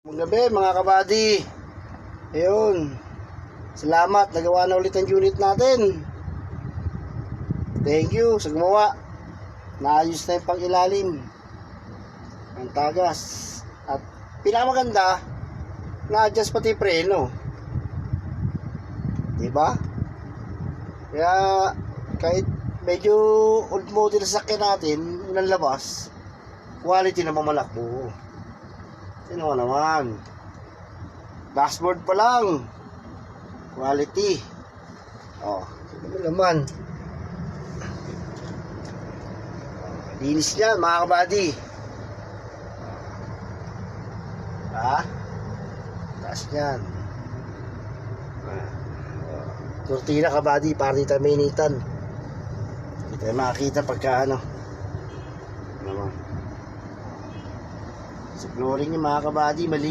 Gabi mga kabady. Ayun. Salamat, nagawa na ulit ang unit natin. Thank you sa gumawa. Naayos na yung pang-ilalim, ang tagas. At pinakamaganda, na-adjust pati preno. Diba? Kaya kahit medyo old model sa sakyan natin, unang labas, quality na mamalakbo. Sino naman? Dashboard pa lang. Quality. Oh, sino naman? Linis niya, mga kabady. Ha? Taas niyan. Kurtina kabady, para di tayo mainitan. Hindi tayo makakita pagka ano. Naman. Sa flooring niya mga kabady, mali.